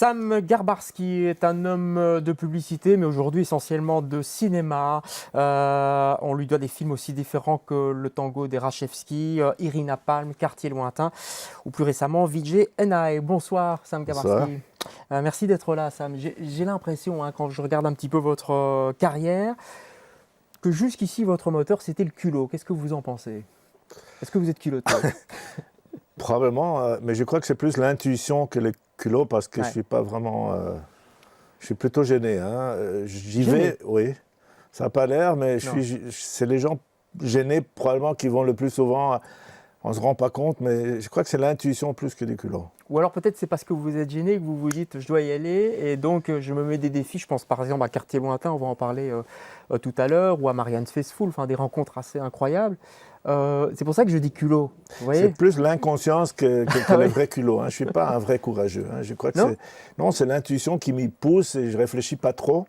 Sam Garbarski est un homme de publicité, mais aujourd'hui essentiellement de cinéma. On lui doit des films aussi différents que Le Tango d'Erachevski, Irina Palm, Quartier lointain, ou plus récemment Vijay Ennai. Bonsoir Sam Bonsoir. Garbarski. Merci d'être là Sam. J'ai l'impression, quand je regarde un petit peu votre carrière, que jusqu'ici votre moteur c'était le culot. Qu'est-ce que vous en pensez? Est-ce que vous êtes culotté? Probablement, mais je crois que c'est plus l'intuition que le culot parce que je suis pas vraiment. Je suis plutôt gêné. J'y vais, oui. Ça n'a pas l'air, mais c'est les gens gênés probablement qui vont le plus souvent. On ne se rend pas compte, mais je crois que c'est l'intuition plus que du culot. Ou alors peut-être c'est parce que vous êtes gêné que vous vous dites je dois y aller et donc je me mets des défis. Je pense par exemple à Quartier lointain, on va en parler tout à l'heure, ou à Marianne's Faithfull, enfin des rencontres assez incroyables. C'est pour ça que je dis culot. Vous voyez, c'est plus l'inconscience que le vrai culot. Je ne suis pas un vrai courageux. Je crois que c'est l'intuition qui m'y pousse et je ne réfléchis pas trop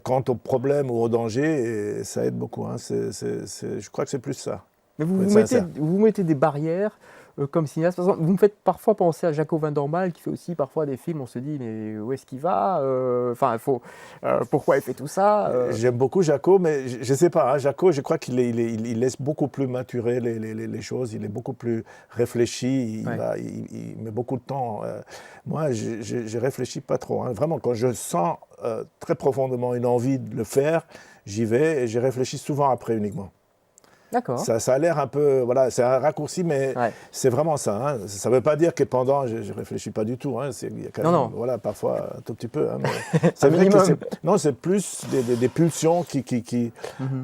quant au problème ou au danger et ça aide beaucoup. Je crois que c'est plus ça. Mais vous mettez des barrières comme cinéaste. Par exemple, vous me faites parfois penser à Jaco van Dormael qui fait aussi parfois des films. On se dit mais où est-ce qu'il va? Pourquoi il fait tout ça? J'aime beaucoup Jaco, mais je ne sais pas. Jaco, je crois qu'il il laisse beaucoup plus maturer les choses. Il est beaucoup plus réfléchi. Il met beaucoup de temps. Moi, je ne réfléchis pas trop. Vraiment, quand je sens très profondément une envie de le faire, j'y vais et je réfléchis souvent après uniquement. D'accord. Ça a l'air un peu, voilà, c'est un raccourci, mais c'est vraiment ça. Ça ne veut pas dire que pendant, je ne réfléchis pas du tout. Il y a quand même, voilà, parfois un tout petit peu. C'est vrai que c'est plus des pulsions qui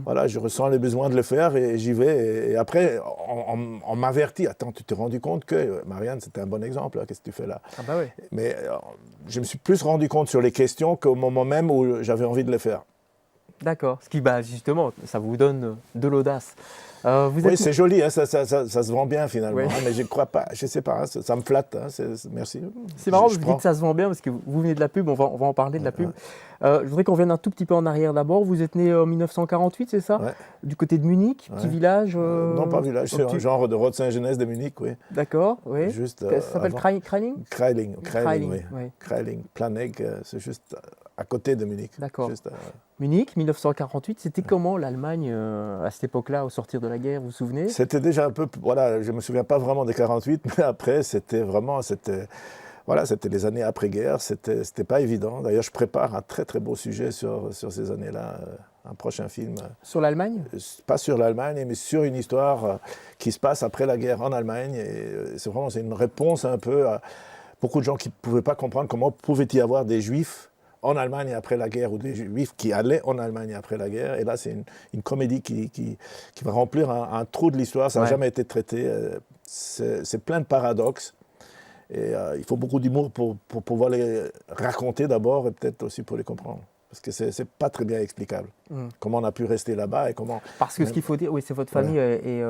voilà, je ressens le besoin de le faire et j'y vais. Et après, on m'avertit, attends, tu t'es rendu compte que, Marianne, c'était un bon exemple, qu'est-ce que tu fais là? Ah bah oui. Mais je me suis plus rendu compte sur les questions qu'au moment même où j'avais envie de le faire. D'accord, ce qui, justement, ça vous donne de l'audace. Oui, c'est joli, ça se vend bien finalement, mais je ne crois pas, je ne sais pas, ça me flatte, merci. C'est marrant, vous dites que ça se vend bien parce que vous venez de la pub, on va en parler de la pub. Je voudrais qu'on revienne un tout petit peu en arrière d'abord. Vous êtes né en 1948, c'est ça? Du côté de Munich, petit village Non, pas village, c'est un genre de Rode-Saint-Genès de Munich, oui. D'accord, oui. Juste, ça s'appelle Kreiling? Kreiling, Planegg, c'est juste à côté de Munich. D'accord. Munich, 1948, c'était comment l'Allemagne à cette époque-là, au sortir de la guerre, vous vous souvenez? C'était déjà un peu, voilà, je ne me souviens pas vraiment des 48, mais après, c'était les années après-guerre, c'était pas évident. D'ailleurs, je prépare un très très beau sujet sur ces années-là, un prochain film. Sur l'Allemagne? Pas sur l'Allemagne, mais sur une histoire qui se passe après la guerre en Allemagne. Et c'est une réponse un peu à beaucoup de gens qui ne pouvaient pas comprendre comment pouvait-il y avoir des Juifs en Allemagne après la guerre, ou des Juifs qui allaient en Allemagne après la guerre. Et là, c'est une comédie qui va remplir un trou de l'histoire. Ça n'a jamais été traité. C'est plein de paradoxes. Et il faut beaucoup d'humour pour pouvoir les raconter d'abord, et peut-être aussi pour les comprendre. Parce que c'est pas très bien explicable. Comment on a pu rester là-bas et comment... Parce que ce qu'il faut dire, oui, c'est votre famille est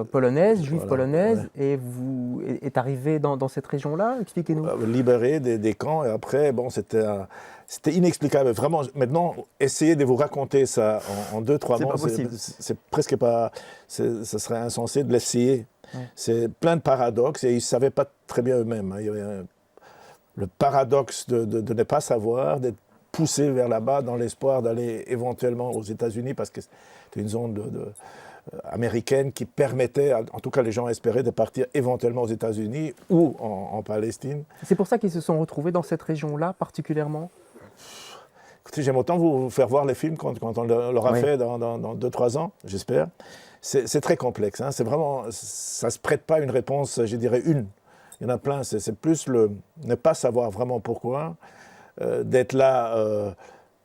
polonaise, juive polonaise, et vous êtes arrivé dans cette région-là. Expliquez-nous. Libéré des camps, et après, bon, c'était inexplicable. Vraiment, maintenant, essayez de vous raconter ça en 2-3 mots, c'est presque pas... Ce serait insensé de l'essayer. C'est plein de paradoxes, et ils ne savaient pas très bien eux-mêmes. Il y avait le paradoxe de ne pas savoir, d'être poussé vers là-bas dans l'espoir d'aller éventuellement aux États-Unis, parce que c'était une zone américaine qui permettait, en tout cas les gens espéraient, de partir éventuellement aux États-Unis ou en Palestine. C'est pour ça qu'ils se sont retrouvés dans cette région-là particulièrement? Écoutez, j'aime autant vous faire voir les films quand on l'aura fait dans 2-3 ans, j'espère. C'est très complexe, c'est vraiment, ça ne se prête pas à une réponse, je dirais une. Il y en a plein, c'est plus ne pas savoir vraiment pourquoi, d'être là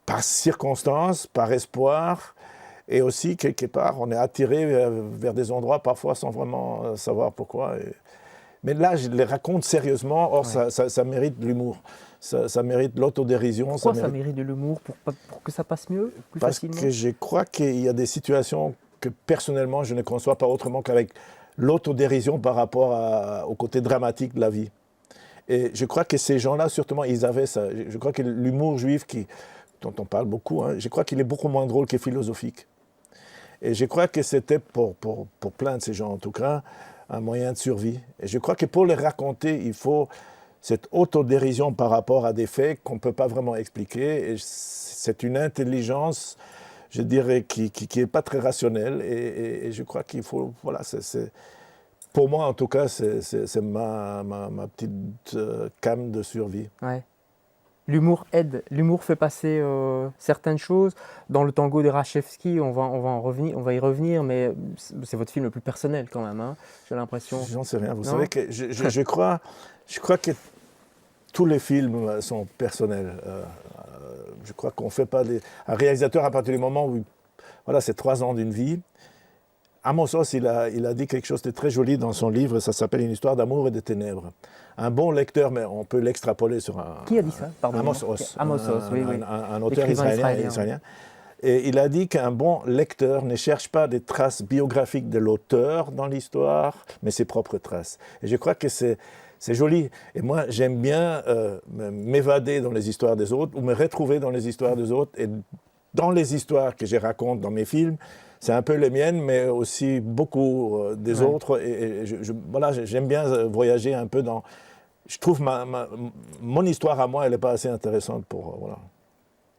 par circonstance, par espoir, et aussi, quelque part, on est attiré vers des endroits parfois sans vraiment savoir pourquoi. Mais là, je les raconte sérieusement, or ça mérite de l'humour, ça mérite l'autodérision. Pourquoi ça mérite de l'humour? Pour que ça passe mieux, plus facilement? Parce que je crois qu'il y a des situations que personnellement, je ne conçois pas autrement qu'avec l'autodérision par rapport au côté dramatique de la vie. Et je crois que ces gens-là, surtout, ils avaient ça. Je crois que l'humour juif, dont on parle beaucoup, je crois qu'il est beaucoup moins drôle que philosophique. Et je crois que c'était, pour plein de ces gens en tout cas, un moyen de survie. Et je crois que pour les raconter, il faut cette autodérision par rapport à des faits qu'on ne peut pas vraiment expliquer. Et c'est une intelligence, je dirais, qui n'est pas très rationnelle. Et je crois qu'il faut... Voilà, pour moi, en tout cas, c'est ma petite came de survie. Ouais. L'humour aide, l'humour fait passer certaines choses. Dans le tango de Rachevski, on va y revenir, mais c'est votre film le plus personnel quand même, hein, j'ai l'impression. J'en sais rien. Vous savez que je crois que tous les films sont personnels. Je crois qu'on ne fait pas un réalisateur à partir du moment où, voilà, c'est 3 ans d'une vie. Amos Oz, il a dit quelque chose de très joli dans son livre, ça s'appelle Une histoire d'amour et de ténèbres. Un bon lecteur, mais on peut l'extrapoler sur un... Qui a dit ça? Pardon. Amos Oz. Amos Oz, oui. Un auteur israélien. Et il a dit qu'un bon lecteur ne cherche pas des traces biographiques de l'auteur dans l'histoire, mais ses propres traces. Et je crois que c'est joli. Et moi, j'aime bien m'évader dans les histoires des autres ou me retrouver dans les histoires des autres. Et dans les histoires que je raconte dans mes films, c'est un peu les miennes, mais aussi beaucoup des autres. Et voilà, j'aime bien voyager un peu dans... Je trouve mon histoire à moi, elle n'est pas assez intéressante pour... voilà.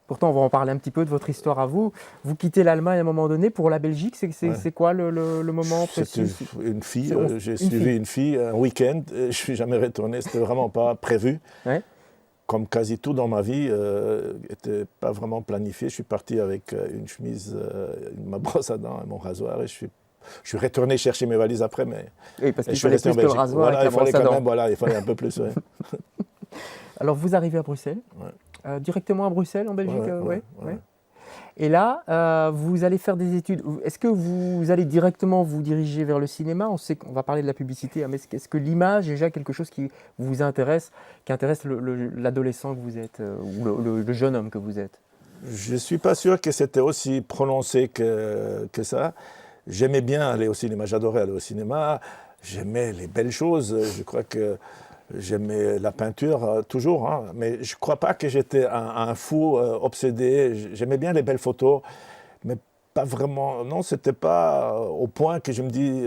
Pourtant, on va en parler un petit peu de votre histoire à vous. Vous quittez l'Allemagne à un moment donné pour la Belgique. C'est quoi le moment précis? C'était une fille. J'ai suivi une fille un week-end. Je ne suis jamais retourné. C'était vraiment pas prévu. Ouais. Comme quasi tout dans ma vie, n'était pas vraiment planifié. Je suis parti avec une chemise, ma brosse à dents et mon rasoir. Et je suis retourné chercher mes valises après. Mais oui, parce qu'il fallait plus que le rasoir voilà, et la brosse à dents. Voilà, il fallait un peu plus. Ouais. Alors, vous arrivez à Bruxelles, directement à Bruxelles, en Belgique. Ouais. Et là, vous allez faire des études. Est-ce que vous allez directement vous diriger vers le cinéma? On sait qu'on va parler de la publicité, mais est-ce que l'image est déjà quelque chose qui vous intéresse, qui intéresse l'adolescent que vous êtes, ou le jeune homme que vous êtes? Je ne suis pas sûr que c'était aussi prononcé que ça. J'aimais bien aller au cinéma, j'adorais aller au cinéma, j'aimais les belles choses, je crois que j'aimais la peinture toujours, hein, mais je ne crois pas que j'étais un fou obsédé. J'aimais bien les belles photos, mais pas vraiment. Non, ce n'était pas au point que je me dis,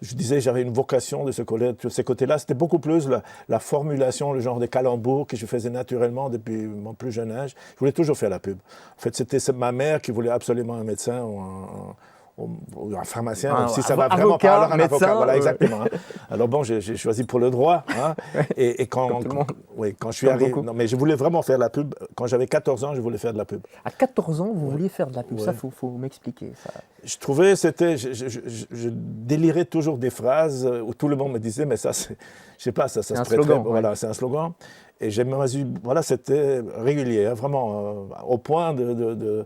je disais j'avais une vocation de ce côté-là. C'était beaucoup plus la formulation, le genre de calembours que je faisais naturellement depuis mon plus jeune âge. Je voulais toujours faire la pub. En fait, c'était ma mère qui voulait absolument un médecin ou un pharmacien, si ça va vraiment pas, alors un avocat, voilà, exactement. Hein. Alors bon, j'ai choisi pour le droit. Hein, et quand je suis arrivé, non, mais je voulais vraiment faire la pub. Quand j'avais 14 ans, je voulais faire de la pub. À 14 ans, vous vouliez faire de la pub, ça, faut m'expliquer. Ça. Je trouvais, je délirais toujours des phrases où tout le monde me disait, mais ça, je sais pas, ça se prêterait, voilà, c'est un slogan. Et voilà, c'était régulier, hein, vraiment, au point de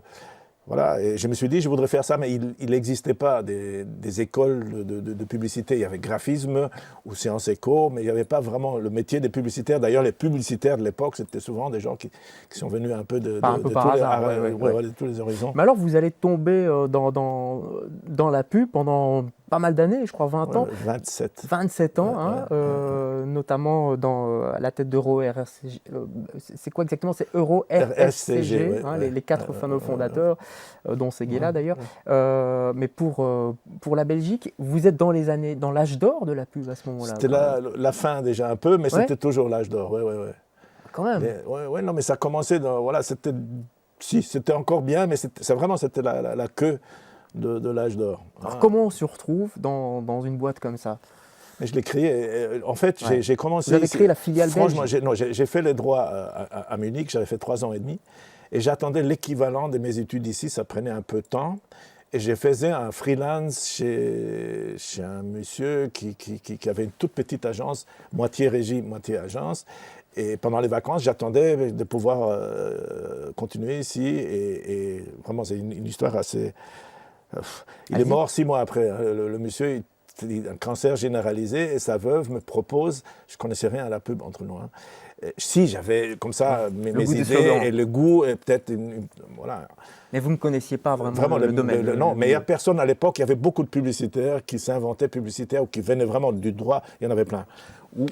voilà, et je me suis dit, je voudrais faire ça, mais il n'existait pas des écoles de publicité. Il y avait graphisme ou sciences éco, mais il n'y avait pas vraiment le métier des publicitaires. D'ailleurs, les publicitaires de l'époque, c'était souvent des gens qui sont venus un peu de tous les horizons. Mais alors, vous allez tomber dans la pub pendant pas mal d'années, je crois 20 ans. 27. 27 ans, notamment dans la tête d'Euro RSCG. C'est quoi exactement? C'est Euro RSCG, les 4 fameux fondateurs, dont Seguela d'ailleurs. Mais pour la Belgique, vous êtes dans l'âge d'or de la pub à ce moment-là. C'était la fin déjà un peu, mais c'était toujours l'âge d'or, oui. Quand même. Non, mais ça commençait, c'était encore bien, mais c'était la queue de l'âge d'or. Alors comment on se retrouve dans une boîte comme ça? Mais je l'ai créé. En fait, j'ai commencé. Vous avez créé la filiale belge? Franchement, j'ai fait les droits à Munich, j'avais fait 3 ans et demi. Et j'attendais l'équivalent de mes études ici, ça prenait un peu de temps. Et je faisais un freelance chez un monsieur qui avait une toute petite agence, moitié régie, moitié agence. Et pendant les vacances, j'attendais de pouvoir continuer ici. Et vraiment, c'est une histoire assez... Il est mort 6 mois après. Le monsieur, il a un cancer généralisé et sa veuve me propose, je ne connaissais rien à la pub entre nous. Hein. Si, j'avais comme ça mes idées et le goût et peut-être voilà. Mais vous ne connaissiez pas vraiment le domaine. Non, mais il n'y a personne à l'époque. Il y avait beaucoup de publicitaires qui s'inventaient publicitaires ou qui venaient vraiment du droit. Il y en avait plein.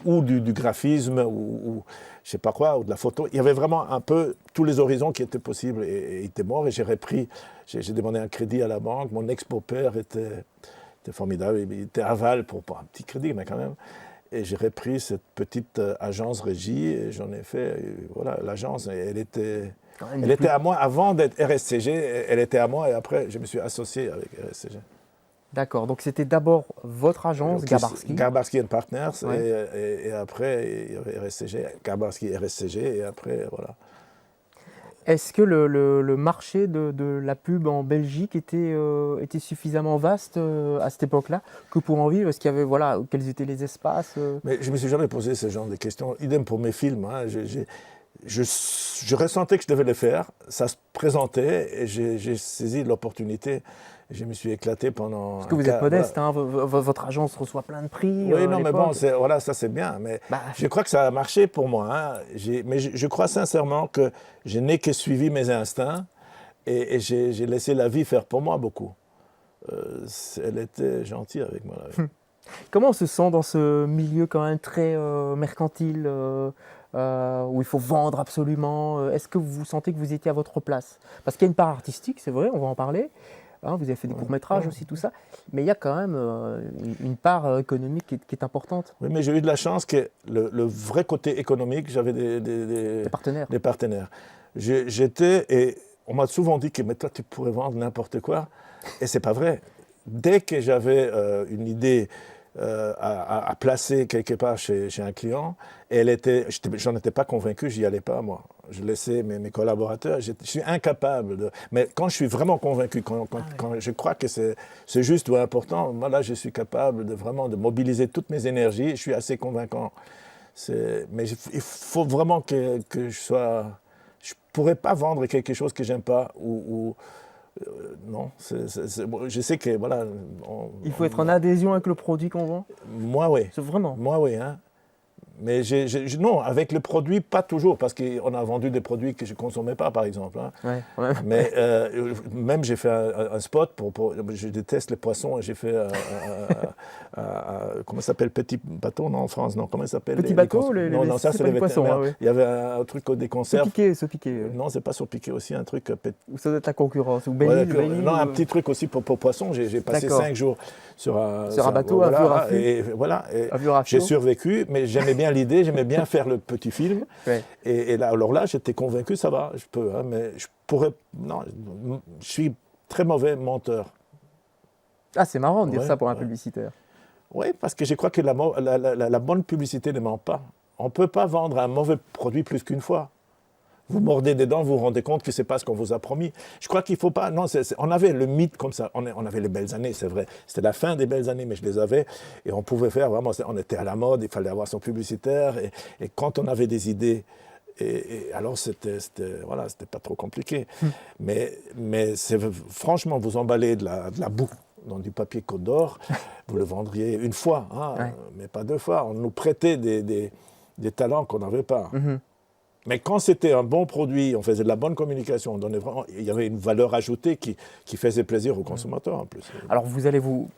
Ou du graphisme, ou je ne sais pas quoi, ou de la photo. Il y avait vraiment un peu tous les horizons qui étaient possibles. Et il était mort et j'ai demandé un crédit à la banque. Mon ex-beau-père était formidable. Il était aval pour un petit crédit, mais quand même. Et j'ai repris cette petite agence régie et j'en ai fait, voilà, l'agence, elle était à moi avant d'être RSCG, elle était à moi et après je me suis associé avec RSCG. D'accord, donc c'était d'abord votre agence, Garbarski. Garbarski Partners, Ouais. et après il y avait RSCG, Garbarski RSCG, et après voilà. Est-ce que le marché de la pub en Belgique était suffisamment vaste à cette époque-là que pour en vivre? Est-ce qu'il y avait, voilà, quels étaient les espaces Mais je ne me suis jamais posé ce genre de questions. Idem pour mes films. Hein. Je ressentais que je devais les faire. Ça se présentait et j'ai saisi l'opportunité. Je me suis éclaté pendant. Parce que vous êtes modeste, hein, votre agence reçoit plein de prix. Oui, à non, mais bon, l'époque. voilà, ça c'est bien. Mais Bah, je crois que ça a marché pour moi. Hein. Mais je crois sincèrement que je n'ai que suivi mes instincts et j'ai laissé la vie faire pour moi beaucoup. Elle était gentille avec moi. La vie. Comment on se sent dans ce milieu quand même très mercantile où il faut vendre absolument? Est-ce que vous sentez que vous étiez à votre place? Parce qu'il y a une part artistique, c'est vrai, on va en parler. Hein, vous avez fait des courts-métrages aussi, tout ça. Mais il y a quand même une part économique qui est importante. Oui, mais j'ai eu de la chance que le vrai côté économique, j'avais des partenaires. Des partenaires. Et on m'a souvent dit que mais toi, tu pourrais vendre n'importe quoi. Et c'est pas vrai. Dès que j'avais une idée à placer quelque part chez un client, et j'en étais pas convaincu, j'y allais pas moi. Je laissais mes collaborateurs, je suis incapable de. Mais quand je suis vraiment convaincu, quand je crois que c'est juste ou important, moi là je suis capable de mobiliser toutes mes énergies, je suis assez convaincant. Mais il faut vraiment que je sois. Je pourrais pas vendre quelque chose que j'aime pas non, je sais que voilà. Il faut être en adhésion avec le produit qu'on vend. Moi oui. C'est vraiment. Moi oui, hein. Mais non, avec le produit, pas toujours, parce qu'on a vendu des produits que je ne consommais pas, par exemple. Hein. Ouais. Mais même, j'ai fait un spot je déteste les poissons, et j'ai fait comment ça s'appelle, Petit Bateau, non, en France, non, comment ça s'appelle? Petit Bateau, non, ça, c'est les poissons. vétérinaires. Ouais. Il y avait un truc des conserves. Se piquer. Non, c'est pas sur piquer aussi, un truc. Ou ça doit être la concurrence. Ou non, un petit truc aussi pour poissons. J'ai passé 5 jours sur un bateau à Vuraffio. Et voilà, j'ai survécu, mais j'aimais bien l'idée, j'aimais bien faire le petit film. Ouais. Et là, alors là, j'étais convaincu, ça va, je peux, hein, mais je pourrais. Non, je suis très mauvais menteur. Ah, c'est marrant de dire ça pour un publicitaire. Oui, parce que je crois que la bonne publicité ne ment pas. On ne peut pas vendre un mauvais produit plus qu'une fois. Vous mordez des dents, vous vous rendez compte que ce n'est pas ce qu'on vous a promis. Je crois qu'il ne faut pas... Non, on avait le mythe comme ça. On avait les belles années, c'est vrai. C'était la fin des belles années, mais je les avais. Et on pouvait faire vraiment... On était à la mode, il fallait avoir son publicitaire. Et quand on avait des idées... alors, c'était pas trop compliqué. Mais franchement, vous emballez de la boue dans du papier Côte d'Or, vous le vendriez une fois, hein, mais pas 2 fois. On nous prêtait des talents qu'on n'avait pas. Mais quand c'était un bon produit, on faisait de la bonne communication, il y avait une valeur ajoutée qui faisait plaisir aux consommateurs en plus. Alors vous allez vous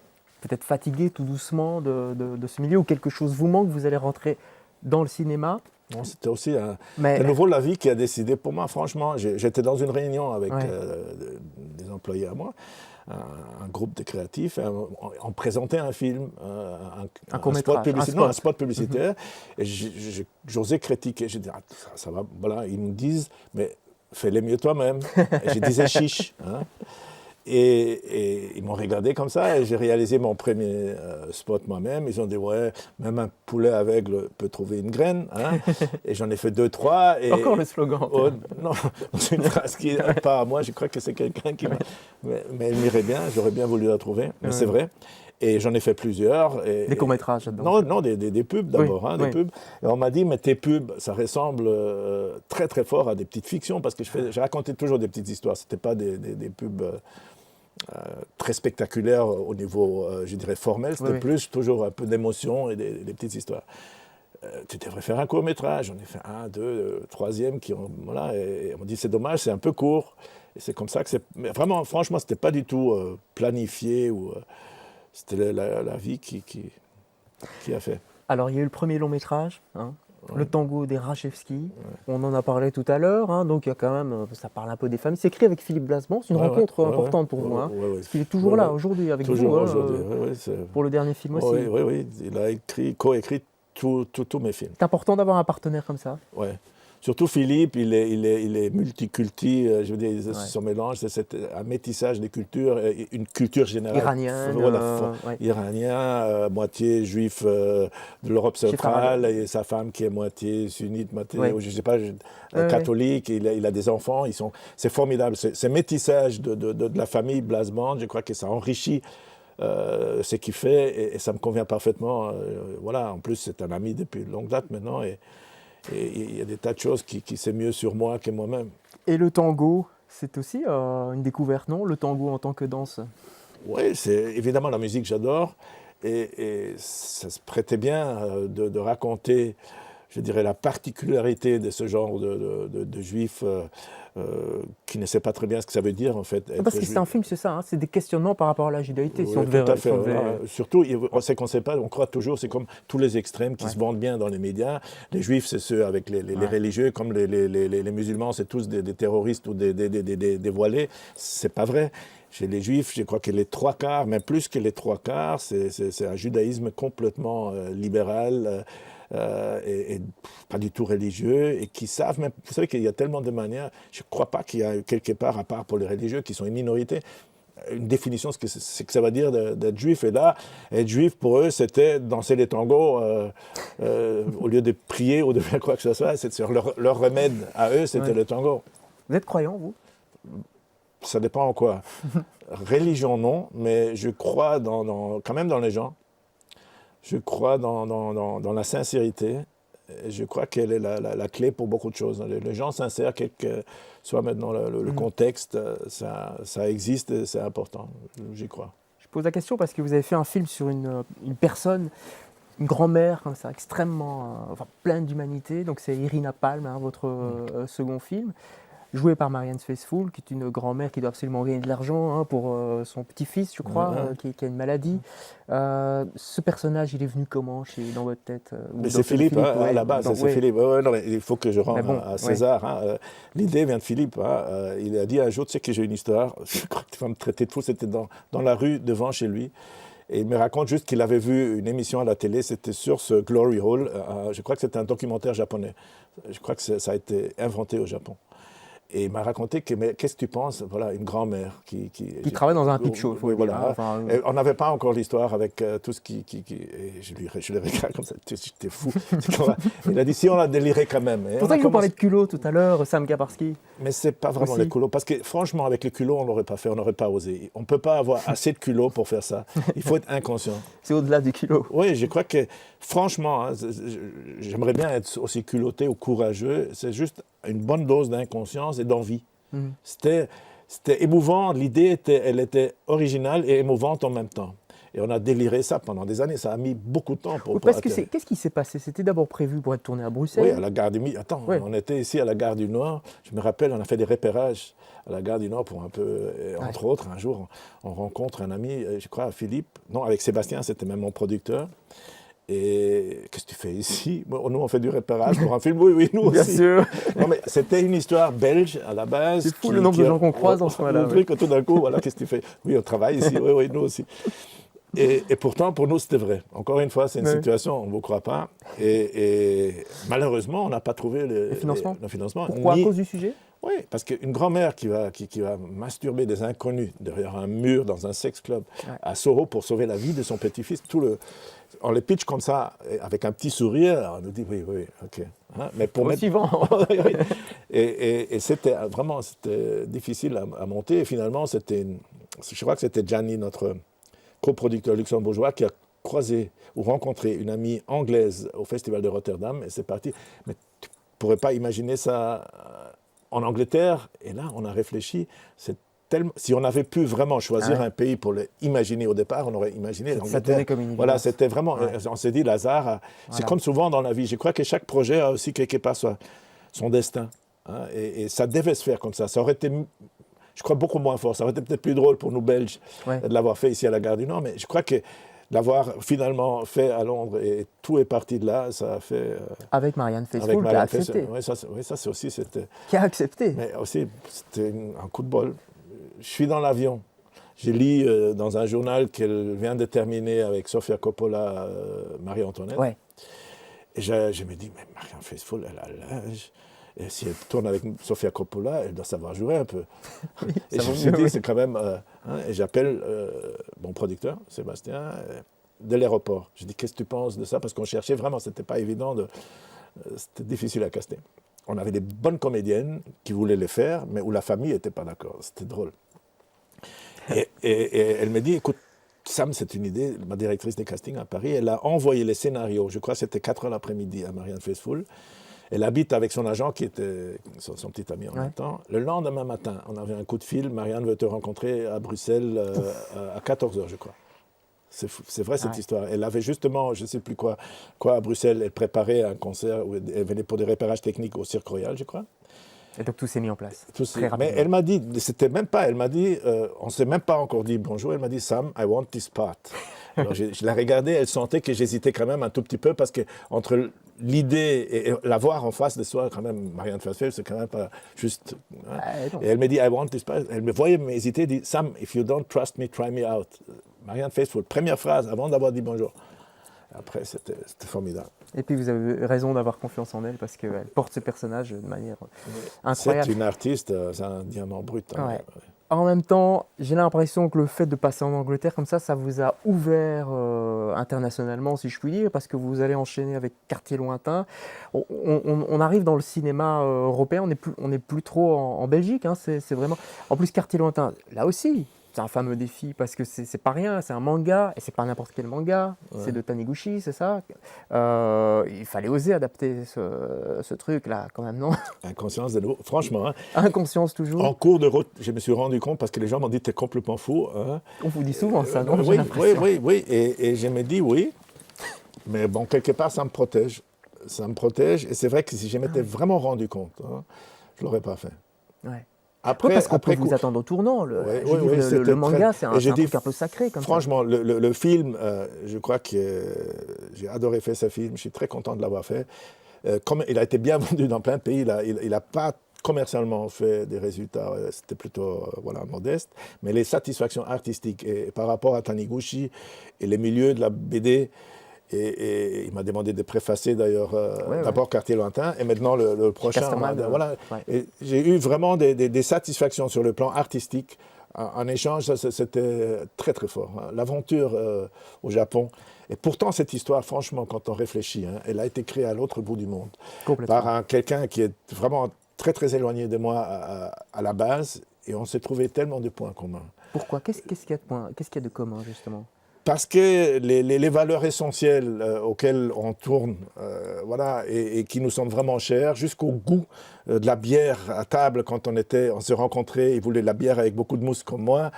peut-être fatiguer tout doucement de ce milieu, ou quelque chose vous manque, vous allez rentrer dans le cinéma. Non, c'était aussi de nouveau la vie qui a décidé pour moi. Franchement, j'étais dans une réunion avec des employés à moi, un groupe de créatifs. On présentait un film, un spot publicitaire. Et j'osais critiquer. J'ai dit, ça va, voilà. Ils me disent, mais fais-le mieux toi-même. Et je disais chiche. Hein. Et ils m'ont regardé comme ça et j'ai réalisé mon premier spot moi-même. Ils ont dit, ouais, même un poulet aveugle peut trouver une graine. Hein. Et j'en ai fait 2, 3. Encore le slogan. Non, c'est une phrase qui n'est pas à moi. Je crois que c'est quelqu'un qui mais elle m'irait bien. J'aurais bien voulu la trouver. Mais c'est vrai. Et j'en ai fait plusieurs. Des courts-métrages, donc. Non, des pubs d'abord. Oui, hein, des pubs. Et on m'a dit, mais tes pubs, ça ressemble très très fort à des petites fictions parce que je racontais toujours des petites histoires. Ce n'était pas des pubs très spectaculaires au niveau, je dirais, formel. C'était plus toujours un peu d'émotion et des petites histoires. Tu devrais faire un court-métrage. J'en ai fait 1, 2, 3e voilà, et on m'a dit, c'est dommage, c'est un peu court. Et c'est comme ça que c'est... Mais vraiment, franchement, ce n'était pas du tout planifié ou... C'était la vie qui a fait. Alors, il y a eu le premier long métrage, hein, Le tango des Rachevski. On en a parlé tout à l'heure, hein, donc il y a quand même, ça parle un peu des familles. C'est écrit avec Philippe Blasement, c'est une rencontre importante pour vous. Hein, parce qu'il est toujours là aujourd'hui avec toujours vous. Aujourd'hui, pour le dernier film aussi. Oui, il a coécrit tous mes films. C'est important d'avoir un partenaire comme ça. Ouais. Surtout Philippe, il est multiculti, je veux dire, Ouais. son mélange, c'est un métissage des cultures, une culture générale. Iranienne, ouais. Iranien, moitié juif de l'Europe centrale, et sa femme qui est moitié sunnite, moitié, Ouais. je sais pas, catholique, il a des enfants, c'est formidable. Ce métissage de la famille Blasband, je crois que ça enrichit ce qu'il fait, et ça me convient parfaitement. Voilà, en plus, c'est un ami depuis longue date maintenant, et il y a des tas de choses qui c'est mieux sur moi que moi-même. Et le tango, c'est aussi une découverte, non? Le tango en tant que danse. Oui, c'est évidemment la musique, j'adore. Et ça se prêtait bien de raconter, je dirais, la particularité de ce genre de juifs qui ne sait pas très bien ce que ça veut dire, en fait. Parce que c'est un film, c'est ça, hein, c'est des questionnements par rapport à la judaïté. Oui, Si on tout devait, à fait. si on devait- Surtout, on sait qu'on ne sait pas, on croit toujours, c'est comme tous les extrêmes qui se vendent bien dans les médias. Les juifs, c'est ceux avec les religieux, comme les musulmans, c'est tous des terroristes ou des voilés. C'est pas vrai. Chez les juifs, je crois que les trois quarts, même plus que les trois quarts, c'est un judaïsme complètement libéral. Et pas du tout religieux, et qui savent même, vous savez qu'il y a tellement de manières, je ne crois pas qu'il y a quelque part, à part pour les religieux, qui sont une minorité, une définition de ce que ça veut dire d'être juif. Et là, être juif, pour eux, c'était danser les tangos au lieu de prier ou de faire quoi que ce soit. C'est leur remède à eux, c'était le tango. Vous êtes croyant, vous? Ça dépend en quoi. Religion, non, mais je crois quand même dans les gens. Je crois dans la sincérité. Je crois qu'elle est la clé pour beaucoup de choses. Les gens sincères, quel que soit maintenant le contexte, ça existe et c'est important. J'y crois. Je pose la question parce que vous avez fait un film sur une personne, une grand-mère comme ça, extrêmement, pleine d'humanité. Donc c'est Irina Palm, hein, votre second film, joué par Marianne Faithfull, qui est une grand-mère qui doit absolument gagner de l'argent, hein, pour son petit-fils, je crois, qui a une maladie. Ce personnage, il est venu comment dans votre tête? Mais c'est Philippe, à la base, c'est Philippe. Non, mais il faut que je rende à César. Hein. L'idée vient de Philippe. Hein. Il a dit un jour, tu sais que j'ai une histoire, je crois que tu vas me traiter de fou, c'était dans la rue devant chez lui. Et il me raconte juste qu'il avait vu une émission à la télé, c'était sur ce Glory Hall. Je crois que c'était un documentaire japonais. Je crois que ça a été inventé au Japon. Et il m'a raconté mais qu'est-ce que tu penses? Voilà, une grand-mère qui travaille dans un peak show. Oui, voilà. On n'avait pas encore l'histoire avec tout ce qui et je le regarde comme ça. T'es fou. Il a dit si on a déliré quand même. C'est pour ça que vous parlez de culot tout à l'heure, Sam Gabarski. Mais c'est pas vraiment les culots, parce que franchement avec les culots on l'aurait pas fait, on n'aurait pas osé. On peut pas avoir assez de culots pour faire ça. Il faut être inconscient. C'est au-delà du culot. Oui, je crois que franchement, hein, j'aimerais bien être aussi culotté ou courageux. C'est juste une bonne dose d'inconscience et d'envie. C'était émouvant, l'idée elle était originale et émouvante en même temps. Et on a déliré ça pendant des années, ça a mis beaucoup de temps pour qu'est-ce qui s'est passé? C'était d'abord prévu pour être tourné à Bruxelles? Oui, à la gare du Nord. Attends, on était ici à la gare du Nord, je me rappelle, on a fait des repérages à la gare du Nord pour un peu, entre autres, un jour, on rencontre un ami, je crois, Philippe, non, avec Sébastien, c'était même mon producteur. Et qu'est-ce que tu fais ici? Nous, on fait du repérage pour un film. Oui, nous aussi. Bien sûr. Non, mais c'était une histoire belge à la base. C'est fou le nombre de gens qu'on croise en ce moment-là. Le truc, tout d'un coup, voilà, qu'est-ce que tu fais? Oui, on travaille ici. Oui, nous aussi. Et pourtant, pour nous, c'était vrai. Encore une fois, c'est une situation, on ne vous croit pas. Et malheureusement, on n'a pas trouvé le financement. Pourquoi? À cause du sujet? Oui, parce qu'une grand-mère qui va masturber des inconnus derrière un mur dans un sex club à Soho pour sauver la vie de son petit-fils, on les pitch comme ça, avec un petit sourire, on nous dit oui, ok. Hein, mais pour suivant. Et c'était vraiment difficile à monter. Et finalement, je crois que c'était Gianni, notre coproducteur luxembourgeois, qui a croisé ou rencontré une amie anglaise au Festival de Rotterdam. Et c'est parti. Mais tu ne pourrais pas imaginer ça en Angleterre. Et là, on a réfléchi. Si on avait pu vraiment choisir un pays pour l'imaginer au départ, on aurait imaginé l'Angleterre. Voilà, c'était vraiment. On s'est dit, Lazare, c'est comme souvent dans la vie. Je crois que chaque projet a aussi quelque part son destin. Hein, et ça devait se faire comme ça. Ça aurait été, je crois, beaucoup moins fort. Ça aurait été peut-être plus drôle pour nous Belges de l'avoir fait ici à la Gare du Nord. Mais je crois que l'avoir finalement fait à Londres et tout est parti de là, ça a fait. Avec Marianne Faithfull qui a accepté. Oui, ça c'est aussi. Qui a accepté. Mais aussi, c'était un coup de bol. Je suis dans l'avion. J'ai lu dans un journal qu'elle vient de terminer avec Sofia Coppola, Marie-Antoinette. Ouais. Et je me dis, mais Marianne Faithfull, elle a l'âge. Et si elle tourne avec Sofia Coppola, elle doit savoir jouer un peu. Oui, Et ça je vaut me suis mieux, dit, oui. c'est quand même... et j'appelle mon producteur, Sébastien, de l'aéroport. Je dis, qu'est-ce que tu penses de ça? Parce qu'on cherchait vraiment, c'était pas évident, c'était difficile à caster. On avait des bonnes comédiennes qui voulaient les faire, mais où la famille n'était pas d'accord. C'était drôle. Et elle me dit, écoute, Sam, c'est une idée, ma directrice des castings à Paris, elle a envoyé les scénarios, je crois que c'était 4 heures l'après-midi à Marianne Faithfull. Elle habite avec son agent qui était son petit ami en même temps. Le lendemain matin, on avait un coup de fil, Marianne veut te rencontrer à Bruxelles à 14 heures, je crois. C'est vrai cette histoire. Elle avait justement, je ne sais plus quoi à Bruxelles, elle préparait un concert, où elle venait pour des repérages techniques au Cirque Royal, je crois. Et donc tout s'est mis en place, très Mais rapidement. elle m'a dit, c'était même pas, elle m'a dit, on ne s'est même pas encore dit bonjour, elle m'a dit, Sam, I want this part. Alors je la regardais, elle sentait que j'hésitais quand même un tout petit peu parce que entre l'idée et la voir en face de soi, quand même, Marianne Faithfull, c'est quand même pas juste. Hein. Et elle me dit, I want this part. Elle me voyait m'hésiter, dit, Sam, if you don't trust me, try me out. Marianne Faithfull, première phrase avant d'avoir dit bonjour. Après, c'était formidable. Et puis vous avez raison d'avoir confiance en elle parce qu'elle porte ce personnage de manière incroyable. C'est une artiste, c'est un diamant brut. Hein. Ouais. En même temps, j'ai l'impression que le fait de passer en Angleterre comme ça vous a ouvert internationalement, si je puis dire, parce que vous allez enchaîner avec Quartier Lointain. On arrive dans le cinéma européen, on n'est plus trop en Belgique. Hein, c'est vraiment. En plus, Quartier Lointain, là aussi, c'est un fameux défi parce que c'est pas rien, c'est un manga et c'est pas n'importe quel manga. C'est de Taniguchi, c'est ça. Il fallait oser adapter ce truc-là, quand même, non? Inconscience de nouveau. Franchement, hein, Inconscience toujours. en cours de route, je me suis rendu compte parce que les gens m'ont dit t'es complètement fou. Hein. On vous dit souvent ça, non? Oui. Et je me dis oui. Mais bon, quelque part, ça me protège. Ça me protège. Et c'est vrai que si je m'étais vraiment rendu compte, hein, je ne l'aurais pas fait. Ouais. Après, parce qu'on peut vous attendre au tournant. Le manga, c'est un truc un peu sacré. Comme franchement, le film, je crois que j'ai adoré faire ce film. Je suis très content de l'avoir fait. Comme il a été bien vendu dans plein de pays, il n'a pas commercialement fait des résultats, c'était plutôt modeste. Mais les satisfactions artistiques, et par rapport à Taniguchi et les milieux de la BD, et il m'a demandé de préfacer d'ailleurs d'abord Quartier Lointain et maintenant le prochain. Et j'ai eu vraiment des satisfactions sur le plan artistique. En échange, c'était très très fort. Hein. L'aventure au Japon. Et pourtant, cette histoire, franchement, quand on réfléchit, hein, elle a été créée à l'autre bout du monde par quelqu'un qui est vraiment très très éloigné de moi à la base. Et on s'est trouvé tellement de points communs. Pourquoi? Qu'est-ce qu'il y a de commun, justement? Parce que les valeurs essentielles auxquelles on tourne, et qui nous sont vraiment chères, jusqu'au goût de la bière à table quand on se rencontrait, il voulait de la bière avec beaucoup de mousse comme moi,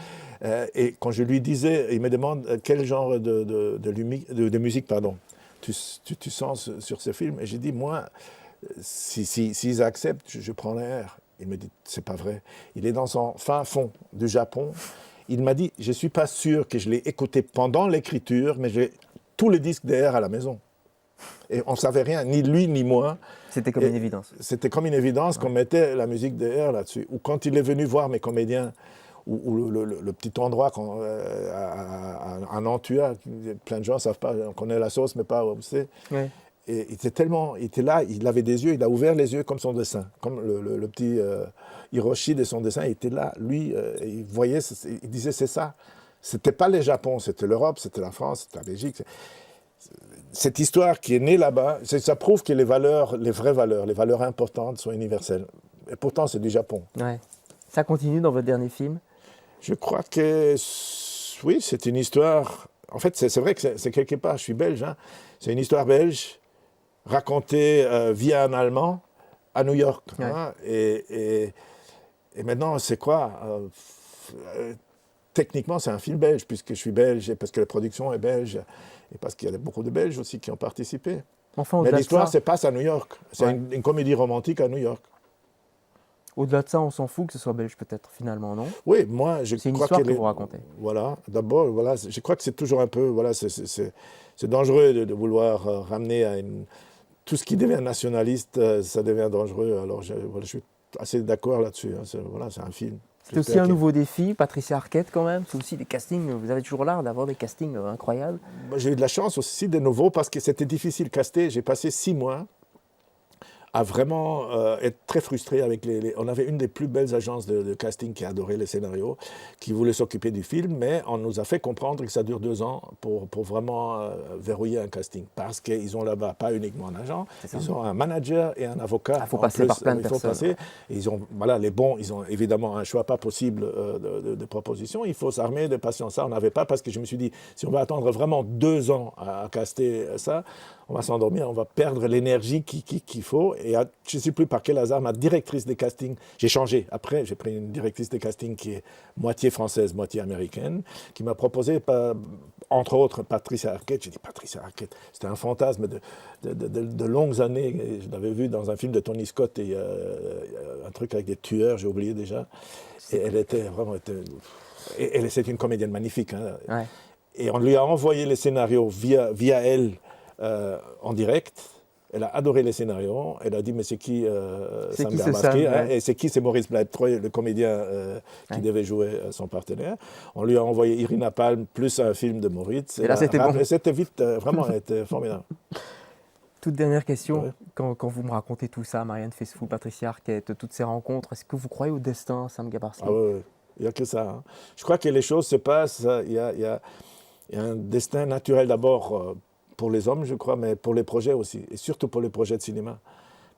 et quand je lui disais, il me demande quel genre de musique tu sens sur ce film, et j'ai dit, moi, s'ils acceptent, je prends l'air. Il me dit, c'est pas vrai. Il est dans son fin fond du Japon. Il m'a dit, je ne suis pas sûr que je l'ai écouté pendant l'écriture, mais j'ai tous les disques DR à la maison. Et on ne savait rien, ni lui ni moi. C'était comme une évidence. C'était comme une évidence qu'on mettait la musique DR là-dessus. Ou quand il est venu voir mes comédiens, ou le petit endroit à Nantua, plein de gens ne savent pas, on connaît la sauce, mais pas où c'est. Ouais. Et il était là, il avait des yeux, il a ouvert les yeux comme son dessin, comme le petit Hiroshi de son dessin, il était là, lui, il voyait, il disait c'est ça. C'était pas le Japon, c'était l'Europe, c'était la France, c'était la Belgique. Cette histoire qui est née là-bas, ça prouve que les vraies valeurs, les valeurs importantes sont universelles. Et pourtant, c'est du Japon. Ouais. Ça continue dans votre dernier film? Je crois que, oui, c'est une histoire... En fait, c'est vrai que c'est quelque part, je suis belge, hein, c'est une histoire belge, raconté via un Allemand à New York. Ouais. Hein, et maintenant, c'est quoi techniquement, c'est un film belge, puisque je suis belge, et parce que la production est belge, et parce qu'il y a beaucoup de Belges aussi qui ont participé. Enfin, mais l'histoire se passe à New York. C'est ouais. une comédie romantique à New York. Au-delà de ça, on s'en fout que ce soit belge peut-être, finalement, non? Oui, moi, je crois que... C'est une histoire que vous racontez. Voilà, d'abord, je crois que c'est toujours un peu... c'est dangereux de vouloir ramener à une... Tout ce qui devient nationaliste, ça devient dangereux. Alors, je suis assez d'accord là-dessus. Hein. C'est un film. C'est aussi un nouveau défi, Patricia Arquette quand même. C'est aussi des castings, vous avez toujours l'art d'avoir des castings incroyables. J'ai eu de la chance aussi de nouveau parce que c'était difficile de caster. J'ai passé 6 mois à vraiment être très frustré avec On avait une des plus belles agences de casting qui adorait les scénarios, qui voulait s'occuper du film, mais on nous a fait comprendre que ça dure 2 ans pour vraiment verrouiller un casting. Parce qu'ils ont là-bas pas uniquement un agent, ils ont un manager et un avocat. Il faut passer par plein de personnes. Passer. Et ils ont, voilà, les bons, ils ont évidemment un choix pas possible de propositions. Il faut s'armer de patience. Ça, on n'avait pas parce que je me suis dit, si on va attendre vraiment 2 ans à caster ça, on va s'endormir, on va perdre l'énergie qu'il faut. Et je ne sais plus par quel hasard, ma directrice des castings, j'ai changé. Après, j'ai pris une directrice des castings qui est moitié française, moitié américaine, qui m'a proposé, entre autres, Patricia Arquette. J'ai dit, Patricia Arquette, c'était un fantasme de longues années. Je l'avais vu dans un film de Tony Scott, et un truc avec des tueurs, j'ai oublié déjà. Et elle était vraiment... C'est une comédienne magnifique. Hein. Ouais. Et on lui a envoyé les scénarios via elle en direct. Elle a adoré les scénarios. Elle a dit, mais c'est qui Sam Garbaski, hein, et c'est qui? C'est Maurice Bleitroy, le comédien qui devait jouer son partenaire. On lui a envoyé Irina Palm plus un film de Moritz. Et là, c'était bon. C'était vite, vraiment, elle était formidable. Toute dernière question, ouais. Quand vous me racontez tout ça, Marianne Faithfull, Patricia Arquette, toutes ces rencontres, est-ce que vous croyez au destin, Sam Gabarski? Ah oui, il n'y a que ça. Hein. Je crois que les choses se passent, il y a un destin naturel d'abord pour les hommes, je crois, mais pour les projets aussi, et surtout pour les projets de cinéma.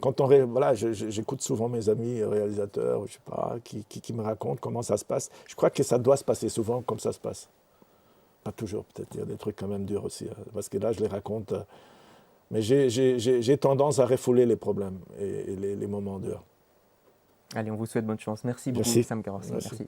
Quand voilà, j'écoute souvent mes amis réalisateurs, je sais pas, qui me racontent comment ça se passe. Je crois que ça doit se passer souvent comme ça se passe. Pas toujours, peut-être, il y a des trucs quand même durs aussi, parce que là, je les raconte. Mais j'ai tendance à refouler les problèmes et les moments durs. Allez, on vous souhaite bonne chance. Merci beaucoup, Sam Gabarski. Merci.